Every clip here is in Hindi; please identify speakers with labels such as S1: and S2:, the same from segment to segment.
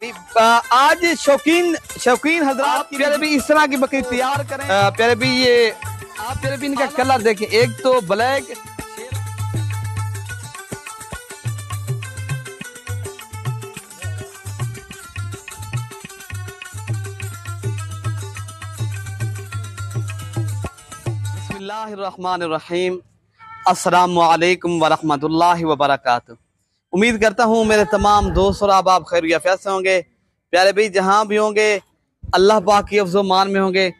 S1: आज शौकीन शौकीन हजरात प्यारे भी इस तरह की बकरी तैयार करें। प्यारे भी ये आप प्यारे भी इनका कलर देखें, एक तो ब्लैक बिस्मिल्लाहिर्रहमानिर्रहीम। अस्सलामुअलैकुम वरहमतुल्लाहि वबरकातुहू। उम्मीद करता हूँ मेरे तमाम दोस्त और आप खैरियत से होंगे। प्यारे भाई जहाँ भी होंगे अल्लाह पाक की अफ़ज़ो मान में होंगे।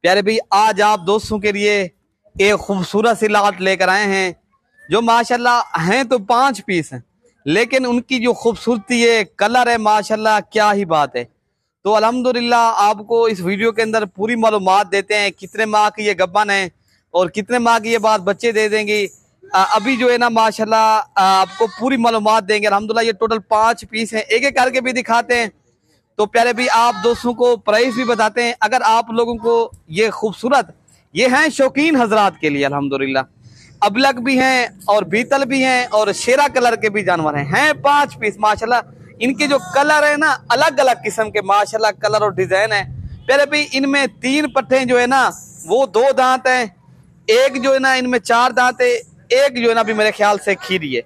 S1: प्यारे भाई आज आप दोस्तों के लिए एक खूबसूरत सी लाट लेकर आए हैं जो माशाल्लाह हैं तो 5 पीस हैं, लेकिन उनकी जो खूबसूरती है, कलर है, माशाल्लाह क्या ही बात है। तो अल्हम्दुलिल्लाह आपको इस वीडियो के अंदर पूरी मालूमात देते हैं कितने माह की ये गब्बन है और कितने माह की ये बाद बच्चे दे देंगी। अभी जो है ना माशाल्लाह आपको पूरी मालूमात देंगे। अल्हम्दुलिल्लाह ये टोटल 5 पीस हैं, एक एक करके भी दिखाते हैं। तो प्यारे भी आप दोस्तों को प्राइस भी बताते हैं। अगर आप लोगों को ये खूबसूरत ये हैं शौकीन हजरात के लिए अल्हम्दुलिल्लाह अबलग भी हैं और बीतल भी हैं और शेरा कलर के भी जानवर हैं 5 पीस माशाल्लाह। इनके जो कलर है ना अलग अलग किस्म के माशाल्लाह कलर और डिजाइन है। प्यारे भी इनमें 3 पट्टे जो है ना वो 2 दांत हैं, एक जो है ना इनमें 4 दांत है, एक जो है ना अभी मेरे ख्याल से खीरी है।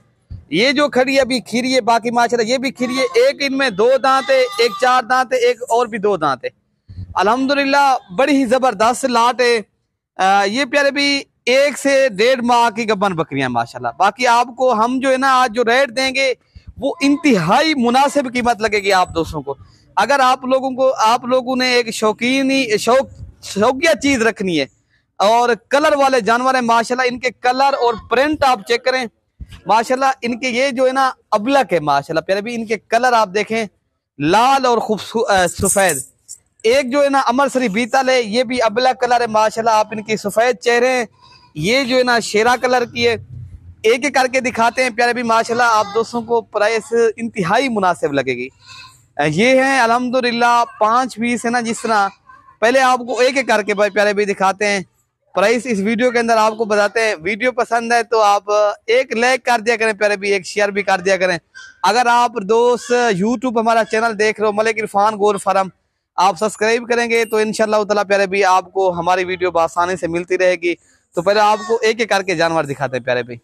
S1: ये जो खड़ी है अभी खीरी है, बाकी माशाल्लाह ये भी खीरी है। एक इनमें 2 दांत है, एक 4 दांत है, एक और भी 2 दांत है। अल्हम्दुलिल्लाह बड़ी ही जबरदस्त लाट है। ये प्यारे भी 1 से 1.5 माह की गब्बन बकरियां माशाल्लाह। बाकी आपको हम जो है ना आज जो रेट देंगे वो इंतहाई मुनासिब कीमत लगेगी आप दोस्तों को। अगर आप लोगों ने एक शौकिया चीज रखनी है और कलर वाले जानवर है माशाल्लाह। इनके कलर और प्रिंट आप चेक करें माशाल्लाह। इनके ये जो है ना अबलक है माशाल्लाह। प्यारे भी इनके कलर आप देखें लाल और सफेद। एक जो है ना अमरसरी बीतल है, ये भी अबलक कलर है माशाल्लाह। आप इनकी सफेद चेहरे हैं, ये जो है ना शेरा कलर की है। एक एक करके दिखाते हैं प्यारे भी माशाल्लाह। आप दोस्तों को प्राइस इंतहाई मुनासिब लगेगी। ये हैं अल्हम्दुलिल्लाह 5 पीस है ना। जिस तरह पहले आपको एक एक करके प्यारे भी दिखाते हैं, प्राइस इस वीडियो के अंदर आपको बताते हैं। वीडियो पसंद है तो आप एक लाइक कर दिया करें प्यारे भी, एक शेयर भी कर दिया करें। अगर आप दोस्त यूट्यूब हमारा चैनल देख रहे हो मलिक इरफान गोल्ड फार्म, आप सब्सक्राइब करेंगे तो इंशाल्लाह ताला प्यारे भी आपको हमारी वीडियो आसानी से मिलती रहेगी। तो पहले आपको एक एक करके जानवर दिखाते हैं प्यारे भी।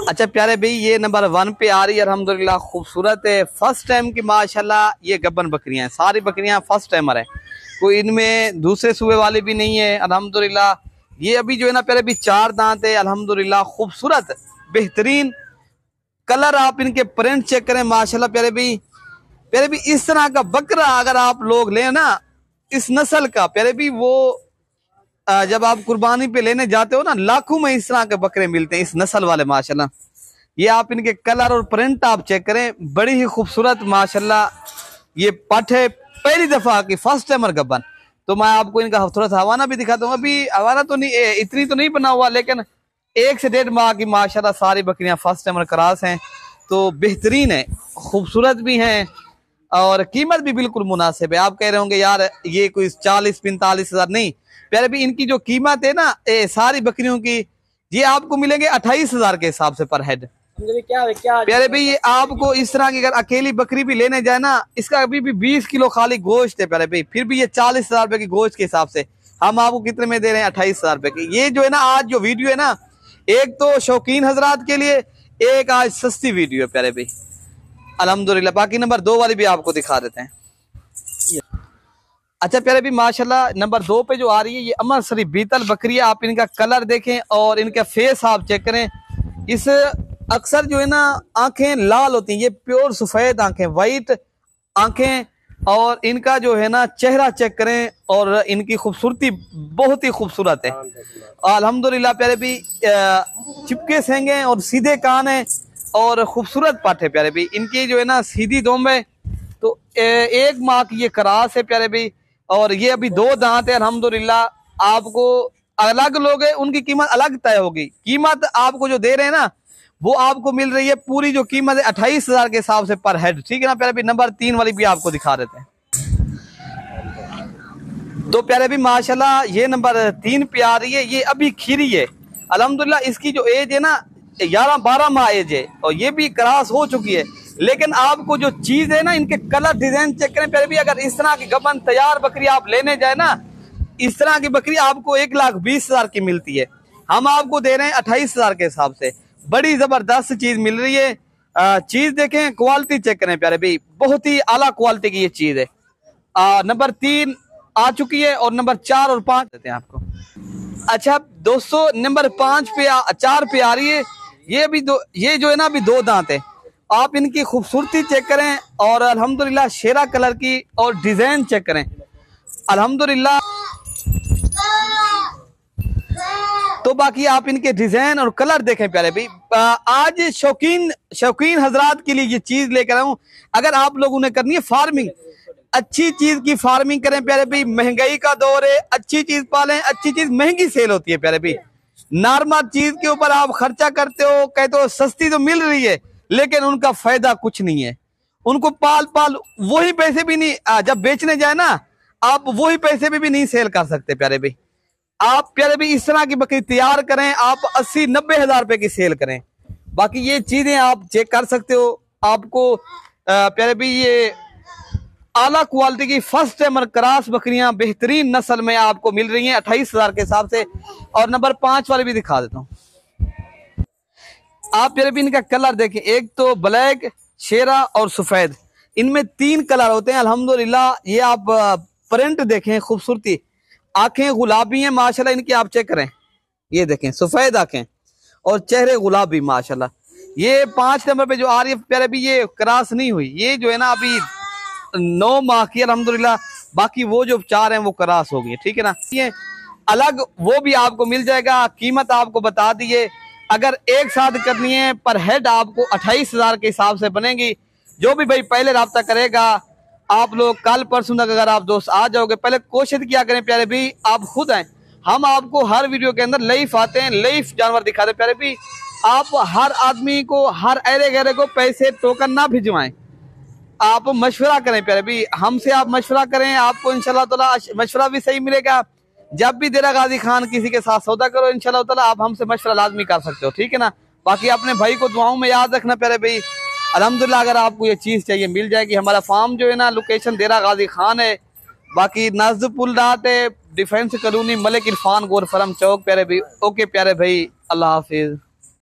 S1: अच्छा प्यारे भाई ये नंबर 1 पे आ रही है अल्हम्दुलिल्लाह, खूबसूरत है, फर्स्ट टाइम की माशाल्लाह। ये गब्बन बकरियां हैं, सारी बकरियां फर्स्ट टाइमर है, कोई इनमें दूसरे सूबे वाली भी नहीं है अल्हम्दुलिल्लाह। ये अभी जो है ना प्यारे भी 4 दांत है अल्हम्दुलिल्लाह, खूबसूरत बेहतरीन कलर। आप इनके प्रिंट चेक करें माशाल्लाह। प्यारे भी इस तरह का बकरा अगर आप लोग लें ना इस नस्ल का प्यारे भी, वो जब आप कुर्बानी पे लेने जाते हो ना लाखों में इस तरह के बकरे मिलते हैं इस नस्ल वाले माशाल्लाह। ये आप इनके कलर और प्रिंट आप चेक करें, बड़ी ही खूबसूरत माशाल्लाह। ये पट है, पहली दफा की फर्स्ट टाइमर गब्बन। तो मैं आपको इनका थोड़ा सा हवाना भी दिखाता हूँ। अभी हवाना तो नहीं इतनी तो नहीं बना हुआ, लेकिन 1 से 1.5 माह की माशाल्लाह सारी बकरियां फर्स्ट टाइमर क्रॉस हैं। तो बेहतरीन है, खूबसूरत भी हैं और कीमत भी बिल्कुल मुनासिब है। आप कह रहे होंगे यार ये कोई 40-45 हजार, नहीं प्यारे भी इनकी जो कीमत है ना सारी बकरियों की, ये आपको मिलेंगे 28 हजार के हिसाब से पर हेड। क्या प्यारे भाई ये आपको इस तरह की अगर अकेली बकरी भी लेने जाए ना, इसका अभी भी 20 किलो खाली गोश्त है प्यारे भाई, फिर भी ये 40 हजार रुपए की गोश्त के हिसाब से हम आपको कितने में दे रहे हैं 28 हजार रुपए की। ये जो है ना आज जो वीडियो है ना, एक तो शौकीन हजरात के लिए, एक आज सस्ती वीडियो है प्यारे भाई अल्हम्दुलिल्लाह। बाकी नंबर 2 वाली भी आपको दिखा देते हैं। अच्छा प्यारे भी माशाल्लाह नंबर 2 पे जो आ रही है ये अमरसरी बीतल बकरी है। आप इनका कलर देखें और इनका फेस आप चेक करें। इस अक्सर जो है ना आंखें लाल होती हैं, ये प्योर सफेद आंखें, वाइट आंखें, और इनका जो है ना चेहरा चेक करें और इनकी खूबसूरती बहुत ही खूबसूरत है अल्हम्दुलिल्लाह। प्यारे भी चिपके सेंगे हैं और सीधे कान है और खूबसूरत पट है प्यारे भी। इनकी जो है ना सीधी दोम है, तो 1 माह की ये क्रॉस है प्यारे भी। और ये अभी 2 दांत है अल्हम्दुलिल्लाह। आपको अलग लोग है उनकी कीमत अलग तय होगी। कीमत आपको जो दे रहे हैं ना वो आपको मिल रही है, पूरी जो कीमत है 28 हजार के हिसाब से पर हेड, ठीक है ना प्यारे भी। नंबर 3 वाली भी आपको दिखा देते हैं। तो प्यारे भी माशाल्लाह ये नंबर 3 पे आ रही है, ये अभी खीरी है अल्हम्दुलिल्लाह। इसकी जो एज है ना 11-12 माह एज है और ये भी क्रॉस हो चुकी है, लेकिन आपको जो चीज है ना, इनके कलर डिजाइन चेक करें प्यारे भी। अगर इस तरह की गबन तैयार बकरी आप लेने जाए ना, इस तरह की बकरी आपको 1,20,000 की मिलती है, हम आपको दे रहे हैं 28,000 के हिसाब से। बड़ी जबरदस्त चीज मिल रही है। चीज देखें, क्वालिटी चेक करें प्यारे भाई, बहुत ही आला क्वालिटी की ये चीज है। नंबर 3 आ चुकी है और नंबर 4 और 5 देते हैं आपको। अच्छा दोस्तों, नंबर 5 पे 4 पे आ रही है। ये जो है ना अभी 2 दांत है। आप इनकी खूबसूरती चेक करें और अल्हम्दुलिल्लाह शेरा कलर की और डिजाइन चेक करें अल्हम्दुलिल्लाह। तो बाकी आप इनके डिजाइन और कलर देखें प्यारे भाई। आज शौकीन हजरात के लिए ये चीज लेकर आऊं। अगर आप लोगों ने करनी है फार्मिंग, अच्छी चीज की फार्मिंग करें प्यारे भाई। महंगाई का दौर है, अच्छी चीज पालें। अच्छी चीज महंगी सेल होती है प्यारे भाई। नॉर्मल चीज के ऊपर आप खर्चा करते हो, कहते हो सस्ती तो मिल रही है, लेकिन उनका फायदा कुछ नहीं है। उनको पाल वही पैसे भी नहीं, जब बेचने जाए ना आप वही पैसे भी नहीं सेल कर सकते प्यारे भाई। आप प्यारे भाई इस तरह की बकरी तैयार करें, आप 80-90 हजार रुपए की सेल करें। बाकी ये चीजें आप चेक कर सकते हो। आपको प्यारे भाई ये आला क्वालिटी की फर्स्ट टाइमर क्रॉस बकरियां बेहतरीन नस्ल में आपको मिल रही हैं 28,000 के हिसाब से। और नंबर 5 वाले भी दिखा देता हूँ। आप प्यारे भाई इनका कलर देखें, एक तो ब्लैक, शेरा और सफेद, इनमें 3 कलर होते हैं अल्हम्दुलिल्लाह। ये आप प्रिंट देखें, खूबसूरती, आंखें गुलाबी हैं माशाल्लाह इनकी, आप चेक करें। ये देखें सफेद आंखें और चेहरे गुलाबी माशाल्लाह। ये 5 नंबर पे जो आ रही है प्यारे भी, ये क्रॉस नहीं हुई, ये जो है ना अभी 9 माह की अल्हम्दुलिल्लाह। बाकी वो जो 4 हैं वो क्रॉस हो गई, ठीक है ना। ये अलग वो भी आपको मिल जाएगा। कीमत आपको बता दिए, अगर एक साथ करनी है पर हेड आपको 28,000 के हिसाब से बनेगी। जो भी भाई पहले रब्ता करेगा, आप लोग कल परसों तक अगर आप दोस्त आ जाओगे, पहले कोशिश किया करें प्यारे भी, आप खुद आए। हम आपको हर वीडियो के अंदर लाइफ आते हैं, लाइफ जानवर दिखाते प्यारे भी। आप हर आदमी को, हर अरे गहरे को पैसे टोकन ना भिजवाएं, आप मशवरा करें प्यारे भी। हमसे आप मशवरा करें, आपको इंशाल्लाह ताला मशवरा भी सही मिलेगा। जब भी देरा गाजी खान किसी के साथ सौदा करो, इंशाल्लाह ताला आप हमसे मशवरा लाजमी कर सकते हो, ठीक है ना। बाकी अपने भाई को दुआओं में याद रखना प्यारे भाई। अल्हम्दुलिल्लाह अगर आपको ये चीज चाहिए मिल जाएगी। हमारा फार्म जो है ना, लोकेशन देरा गाजी खान है, बाकी नाजद पुल रात है, डिफेंस कॉलोनी, मलिक इरफान गोर फरम चौक प्यारे भाई। ओके प्यारे भाई, अल्लाह हाफिज।